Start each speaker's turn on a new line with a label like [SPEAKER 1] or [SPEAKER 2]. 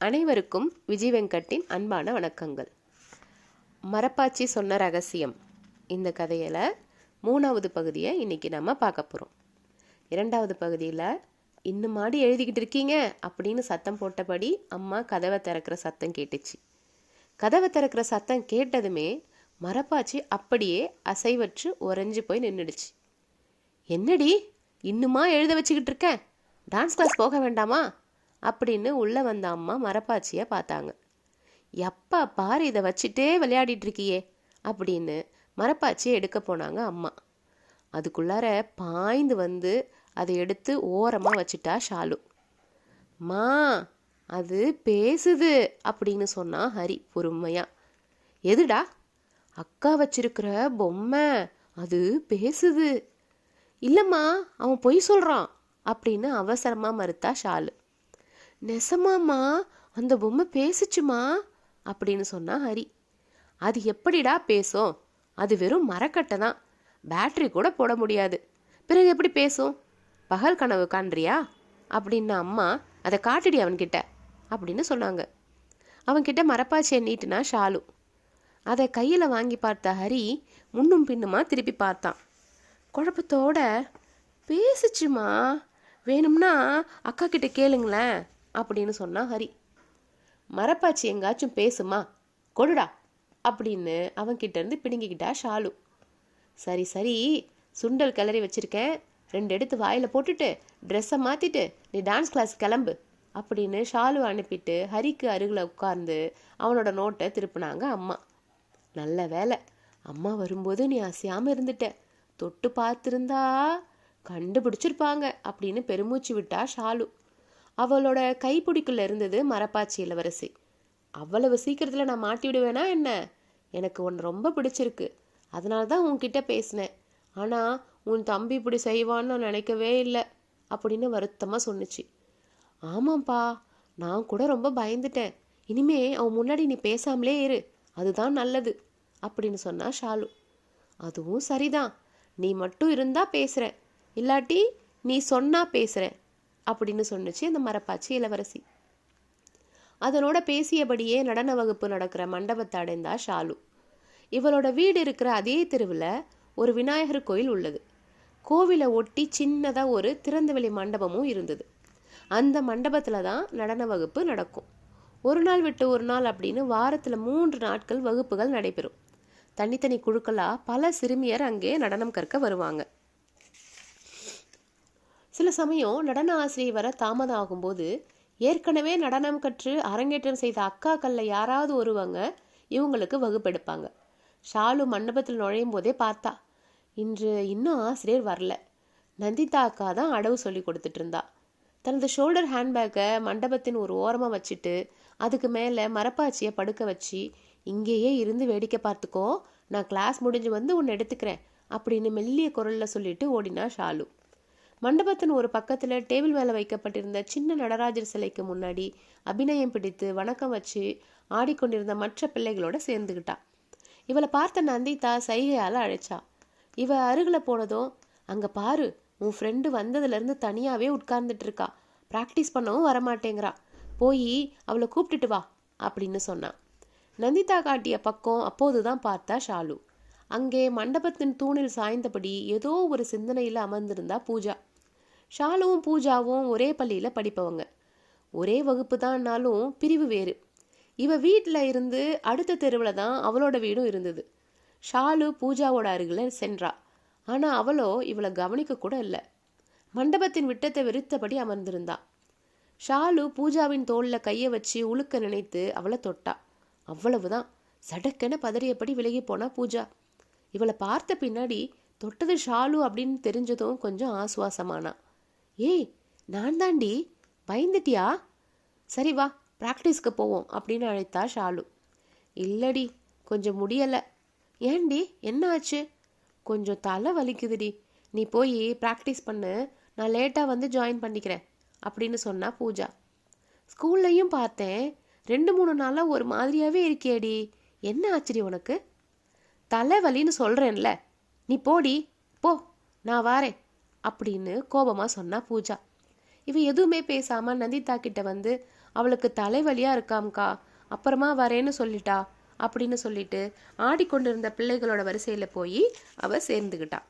[SPEAKER 1] அனைவருக்கும் விஜய் வெங்கட்டின் அன்பான வணக்கங்கள். மரப்பாச்சி சொன்ன ரகசியம் இந்த கதையில் 3வது பகுதியை இன்னைக்கு நம்ம பார்க்க போகிறோம். 2வது பகுதியில் இன்னும் மாடி எழுதிக்கிட்டு இருக்கீங்க அப்படின்னு சத்தம் போட்டபடி அம்மா கதவை திறக்கிற சத்தம் கேட்டுச்சு. கதவை திறக்கிற சத்தம் கேட்டதுமே மரப்பாச்சி அப்படியே அசைவற்று உறைஞ்சு போய் நின்றுடுச்சு. என்னடி இன்னுமா எழுத வச்சுக்கிட்டு இருக்கேன், டான்ஸ் கிளாஸ் போக வேண்டாமா அப்படின்னு உள்ளே வந்த அம்மா மரப்பாச்சியை பார்த்தாங்க. எப்பா பாரு இதை வச்சுட்டே விளையாடிட்டு இருக்கியே அப்படின்னு மரப்பாச்சியை எடுக்க போனாங்க அம்மா. அதுக்குள்ளார பாய்ந்து வந்து அதை எடுத்து ஓரமாக வச்சுட்டா ஷாலு. மா அது பேசுது அப்படின்னு சொன்னா ஹரி பொறுமையா. எதுடா? அக்கா வச்சிருக்கிற பொம்மை அது பேசுது. இல்லைம்மா அவன் பொய் சொல்கிறான் அப்படின்னு அவசரமாக மறுத்தா ஷாலு. நெசமாம்மா அந்த பொம்மை பேசுச்சுமா அப்படின்னு சொன்னா ஹரி. அது எப்படிடா பேசும்? அது வெறும் மரக்கட்டை தான், பேட்டரி கூட போட முடியாது, பிறகு எப்படி பேசும்? பகல் கனவு காண்றியா அப்படின்னு அம்மா அதை காட்டுடி அவன்கிட்ட அப்படின்னு சொன்னாங்க. அவன்கிட்ட மரப்பாச்சியை நீட்டுனா ஷாலு. அதை கையில் வாங்கி பார்த்த ஹரி முன்னும் பின்னுமா திருப்பி பார்த்தான். குழப்பத்தோட பேசுச்சுமா, வேணும்னா அக்கா கிட்ட கேளுங்களேன் அப்படின்னு சொன்னா ஹரி. மரப்பாச்சி எங்காச்சும் பேசுமா, கொடுடா அப்படின்னு அவன்கிட்ட இருந்து பிடுங்கிக்கிட்டா ஷாலு. சரி சரி, சுண்டல் கிளறி வச்சிருக்கேன், 2 எடுத்து வாயில் போட்டுட்டு ட்ரெஸ்ஸை மாற்றிட்டு நீ டான்ஸ் கிளாஸ் கிளம்பு அப்படின்னு ஷாலு அனுப்பிட்டு ஹரிக்கு அருகில் உட்கார்ந்து அவனோட நோட்டை திருப்பினாங்க அம்மா. நல்ல வேலை, அம்மா வரும்போது நீ அசையாமல் இருந்துட்ட, தொட்டு பார்த்துருந்தா கண்டுபிடிச்சிருப்பாங்க அப்படின்னு பெருமூச்சு விட்டா ஷாலு. அவளோட கைப்பிடிக்குள்ள இருந்தது மரப்பாச்சி இளவரசி. அவ்வளவு சீக்கிரத்தில் நான் மாட்டி விடுவேனா என்ன? எனக்கு உன்னை ரொம்ப பிடிச்சிருக்கு, அதனால தான் உன்கிட்ட பேசினேன். ஆனால் உன் தம்பி இப்படி செய்வான்னு நான் நினைக்கவே இல்லை அப்படின்னு வருத்தமாக சொன்னிச்சு. ஆமாம்ப்பா, நான் கூட ரொம்ப பயந்துட்டேன். இனிமே அவன் முன்னாடி நீ பேசாமலே இரு, அதுதான் நல்லது அப்படின்னு சொன்னா ஷாலு. அதுவும் சரிதான், நீ மட்டும் இருந்தா பேசுகிறேன், இல்லாட்டி நீ சொன்னா பேசுகிறேன் அப்படின்னு சொன்னிச்சு அந்த மரப்பாச்சி இளவரசி. அதனோட பேசியபடியே நடன வகுப்பு நடக்கிற மண்டபத்தை அடைந்தா ஷாலு. இவளோட வீடு இருக்கிற அதே தெருவில் ஒரு விநாயகர் கோயில் உள்ளது. கோவிலை ஒட்டி சின்னதாக ஒரு திறந்தவெளி மண்டபமும் இருந்தது. அந்த மண்டபத்தில் தான் நடன வகுப்பு நடக்கும். ஒரு நாள் விட்டு ஒரு நாள் அப்படின்னு வாரத்தில் 3 நாட்கள் வகுப்புகள் நடைபெறும். தனித்தனி குழுக்களாக பல சிறுமியர் அங்கே நடனம் கற்க வருவாங்க. சில சமயம் நடன ஆசிரியர் வர தாமதம் ஆகும்போது ஏற்கனவே நடனம் கற்று அரங்கேற்றம் செய்த அக்காக்கள்ல யாராவது ஒருவங்க இவங்களுக்கு வகுப்பெடுப்பாங்க. ஷாலு மண்டபத்தில் நுழையும் போதே பார்த்தா, இன்று இன்னும் ஆசிரியர் வரல. நந்திதா அக்கா தான் அடவு சொல்லி கொடுத்துட்டு இருந்தா. தனது ஷோல்டர் ஹேண்ட்பேக்கை மண்டபத்தின் ஒரு ஓரமாக வச்சுட்டு அதுக்கு மேலே மரப்பாச்சியை படுக்க வச்சு, இங்கேயே இருந்து வேடிக்கை பார்த்துக்கோ, நான் கிளாஸ் முடிஞ்சு வந்து உன்னை எடுத்துக்கிறேன் அப்படின்னு மெல்லிய குரல்ல சொல்லிட்டு ஓடினா ஷாலு. மண்டபத்தின் ஒரு பக்கத்தில் டேபிள் மேலே வைக்கப்பட்டிருந்த சின்ன நடராஜர் சிலைக்கு முன்னாடி அபிநயம் பிடித்து வணக்கம் வச்சு ஆடிக்கொண்டிருந்த மற்ற பிள்ளைகளோட சேர்ந்துக்கிட்டா. இவளை பார்த்த நந்திதா சைகையால் அழைச்சா. இவ அருகில் போனதும், அங்கே பாரு, உன் ஃப்ரெண்டு வந்ததுலேருந்து தனியாகவே உட்கார்ந்துட்டு இருக்கா, ப்ராக்டிஸ் பண்ணவும் வரமாட்டேங்கிறா, போய் அவளை கூப்பிட்டுட்டு வா அப்படின்னு சொன்னான். நந்திதா காட்டிய பக்கம் அப்போதுதான் பார்த்தா ஷாலு. அங்கே மண்டபத்தின் தூணில் சாய்ந்தபடி ஏதோ ஒரு சிந்தனையில் அமர்ந்திருந்தா பூஜா. ஷாலுவும் பூஜாவும் ஒரே பள்ளியில் படிப்பவங்க. ஒரே வகுப்பு தான்னாலும் பிரிவு வேறு. இவ வீட்டில் இருந்து அடுத்த தெருவில் தான் அவளோட வீடும் இருந்தது. ஷாலு பூஜாவோட அருகில் சென்றா. ஆனால் அவளோ இவளை கவனிக்க கூட இல்லை. மண்டபத்தின் விட்டத்தை வெறுத்தபடி அமர்ந்திருந்தா. ஷாலு பூஜாவின் தோளில் கையை வச்சு உழுக்க நினைத்து அவளை தொட்டா. அவ்வளவுதான், சடக்கென பதறியபடி விலகி போனா பூஜா. இவளை பார்த்த பின்னாடி தொட்டது ஷாலு அப்படின்னு தெரிஞ்சதும் கொஞ்சம் ஆசுவாசமானா. ஏய், நான் தாண்டி, பயந்துட்டியா? சரி வா, ப்ராக்டிஸ்க்கு போவோம் அப்படின்னு அழைத்தா ஷாலு. இல்லடி, கொஞ்சம் முடியலை. ஏண்டி, என்ன ஆச்சு? கொஞ்சம் தலை வலிக்குதுடி, நீ போய் ப்ராக்டிஸ் பண்ணு, நான் லேட்டாக வந்து ஜாயின் பண்ணிக்கிறேன் அப்படின்னு சொன்னா பூஜா. ஸ்கூல்லையும் பார்த்தேன், 2-3 நாளாக ஒரு மாதிரியாகவே இருக்கியேடி, என்ன ஆச்சுடி உனக்கு? தலைவலின்னு சொல்கிறேன்ல, நீ போடி போ, நான் வாரேன் அப்படின்னு கோபமாக சொன்னா பூஜா. இவ எதுவுமே பேசாமல் நந்திதா கிட்ட வந்து அவளுக்கு தலைவலியாக இருக்காம்க்கா, அப்புறமா வரேன்னு சொல்லிட்டா அப்படின்னு சொல்லிட்டு ஆடிக்கொண்டிருந்த பிள்ளைகளோட வரிசையில் போய் அவள் சேர்ந்துக்கிட்டா.